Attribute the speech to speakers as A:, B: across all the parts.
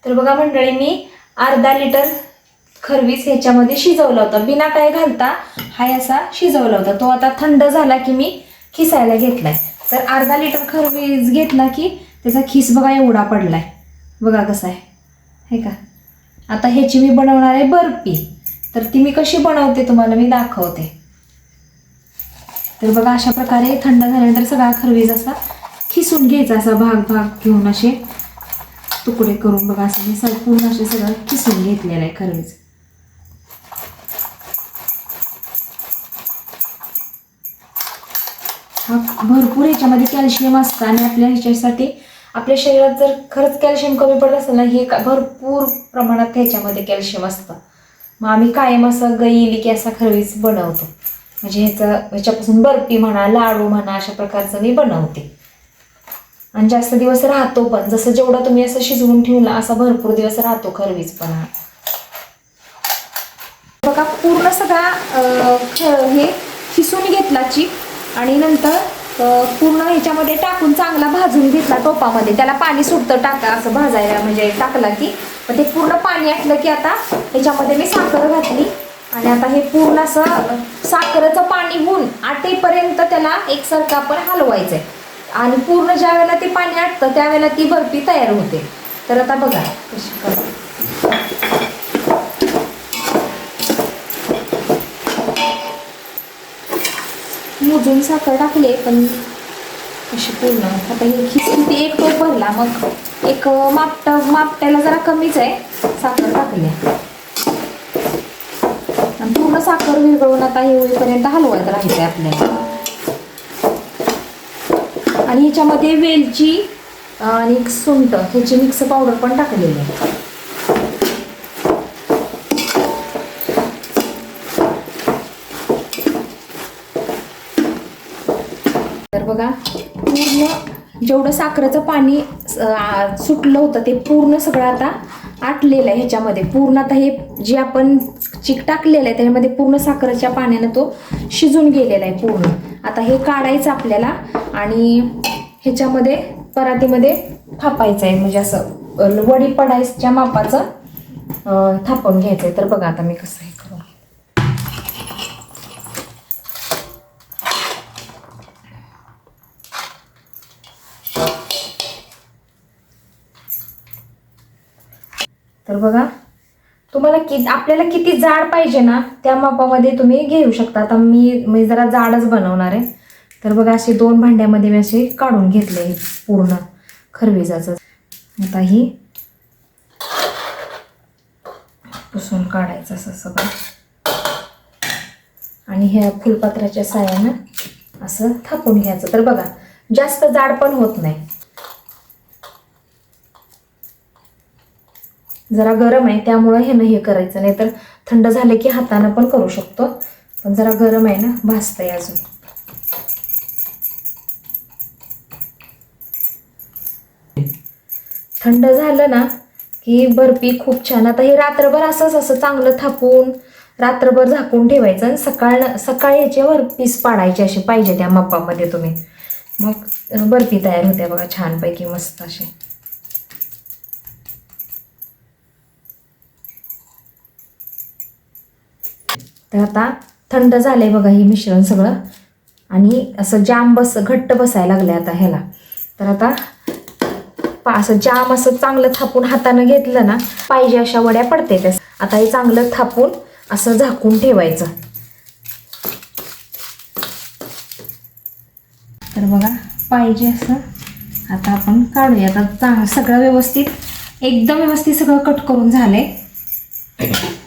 A: तर बघा मंडळी, मी अर्धा लिटर खरवीज ह्याच्यामध्ये शिजवला होता, बिना काय घालता हा असा शिजवला होता. तो आता थंड झाला की मी खिसायला घेतलाय. तर अर्धा लिटर खरवीज घेतला की त्याचा खिस बघा एवढा पडलाय, बघा कसा आहे हे का. आता ह्याची मी बनवणार आहे बर्फी. तर ती मी कशी बनवते तुम्हाला मी दाखवते. तर बघा अशा प्रकारे थंड झाल्यानंतर सगळा खरवीज असा खिसून घ्यायचा, असा भाग भाग घेऊन असे तुकडे करून बघा असं मी पूर्ण असे सगळं खिसून घेतलेलं आहे खरवीज. हा भरपूर ह्याच्यामध्ये कॅल्शियम असतं आणि आपल्या ह्याच्यासाठी आपल्या शरीरात जर खरंच कॅल्शियम कमी पडत असेल ना, हे भरपूर प्रमाणात ह्याच्यामध्ये कॅल्शियम असतं. मग आम्ही कायम असं गईली की असा खरवीज बनवतो. म्हणजे ह्याच्यापासून बर्फी म्हणा, लाडू म्हणा, अशा प्रकारचं मी बनवते. आणि जास्त दिवस राहतो पण, जसं जेवढं तुम्ही असं शिजवून ठेवला असा भरपूर दिवस राहतो खरवीज पण. बघा पूर्ण सगळा हे खिसून घेतला चीक आणि नंतर पूर्ण ह्याच्यामध्ये टाकून चांगला भाजून घेतला टोपामध्ये. त्याला पाणी सुटतं टाका असं भाजायला, म्हणजे टाकला की ते पूर्ण पाणी आटलं की आता ह्याच्यामध्ये मी साखर घातली आणि आता हे पूर्ण असं साखरेचं पाणी होऊन आटेपर्यंत त्याला एकसारखं आपण हलवायचंय. आणि पूर्ण ज्या वेळेला ते पाणी आटतं त्यावेळेला ती बर्फी तयार होते. तर आता बघा कशी करा. मोजून साखर टाकली पण अशी पूर्ण आता हे खिसून ते एक टोप भरला, मग एक मापट्याला जरा कमीच आहे साखर टाकली आणि पूर्ण साखर विरघळून आता हे होईपर्यंत हलवत राहायचंय आपल्याला. आणि ह्याच्यामध्ये वेलची आणि सुंठ ह्याची मिक्स पावडर पण टाकलेली आहे. तर बघा पूर्ण जेवढं साखरेचं पाणी सुटलं होतं ते पूर्ण सगळं आता आटलेलं आहे ह्याच्यामध्ये. पूर्ण आता हे जे आपण चीक टाकलेलं आहे त्याच्यामध्ये पूर्ण साखरेच्या पाण्यानं तो शिजून गेलेला आहे पूर्ण. आता हे काढायचं आपल्याला आणि ह्याच्यामध्ये परातीमध्ये थापायचं आहे, म्हणजे असं वडी पडायच्या मापाचं थापून घ्यायचं आहे. तर बघा आता मी कसं हे करू. तर बघा तुम्हाला आपल्याला किती जाड पाहिजे ना त्या मापामध्ये तुम्ही घेऊ शकता. आता मी जरा जाडच बनवणार आहे. तर बघा असे 2 भांड्यामध्ये मी असे काढून घेतले पूर्ण खरवीजाचं. आता ही पुसून काढायचं असं सगळं आणि ह्या फुलपात्राच्या साह्यानं असं थापून घ्यायचं. तर बघा जास्त जाड पण होत नाही. जरा गरम आहे त्यामुळं हे करायचं, नाही तर थंड झाले की हातानं पण करू शकतो, पण जरा गरम आहे ना, भाजतंय अजून. थंड झालं ना की बर्फी खूप छान. आता हे रात्रभर असं चांगलं थापून रात्रभर झाकून ठेवायचं आणि सकाळी याच्यावर पीस पाडायचे असे पाहिजे त्या मापामध्ये तुम्ही, मग बर्फी तयार होते बघा छानपैकी मस्त असे. तर आता थंड झालंय बघा हे मिश्रण सगळं आणि असं घट्ट बसायला लागले आता ह्याला. तर आता असं जाम असं चांगलं थापून हातानं घेतलं ना पाहिजे अशा वड्या पडते. आता हे चांगलं थापून असं झाकून ठेवायचं. तर बघा पाहिजे असं आता आपण काढूया. आता सगळं एकदम व्यवस्थित सगळं कट करून झालंय.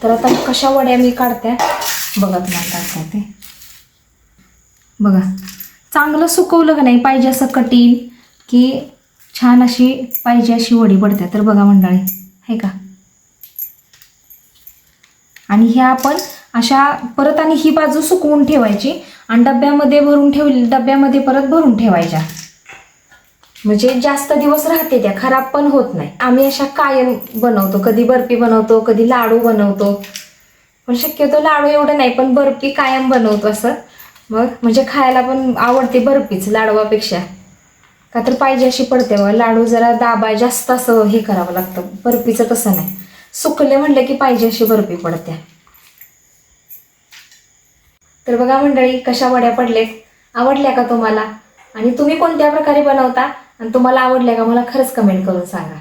A: तर आता कशा वड्या मी काढते बघा तुम्हाला दाखवते. बघा चांगलं सुकवलं का नाही पाहिजे असं कठीण की छान अशी पाहिजे अशी वडी पडते. तर बघा मंडळी हे का. आणि ह्या आपण अशा परत आणि ही बाजू सुकवून ठेवायची आणि डब्यामध्ये परत भरून ठेवायच्या, म्हणजे जास्त दिवस राहते, त्या खराब पण होत नाही. आम्ही अशा कायम बनवतो, कधी बर्फी बनवतो, कधी लाडू बनवतो, पण शक्यतो लाडू एवढं नाही, पण बर्फी कायम बनवतो असं. मग म्हणजे खायला पण आवडते बर्फीच लाडवापेक्षा, का तर पाहिजे अशी पडते बघा. लाडू जरा दाबाय जास्त असं हे करावं लागतं. बर्फीचं तसं नाही, सुकले म्हणलं की पाहिजे अशी बर्फी पडते. तर बघा मंडळी, कशा वड्या पडलेत. आवडल्या का तुम्हाला? आणि तुम्ही कोणत्या प्रकारे बनवता आणि तुम्हाला आवडल्या का मला खरंच कमेंट करून सांगा.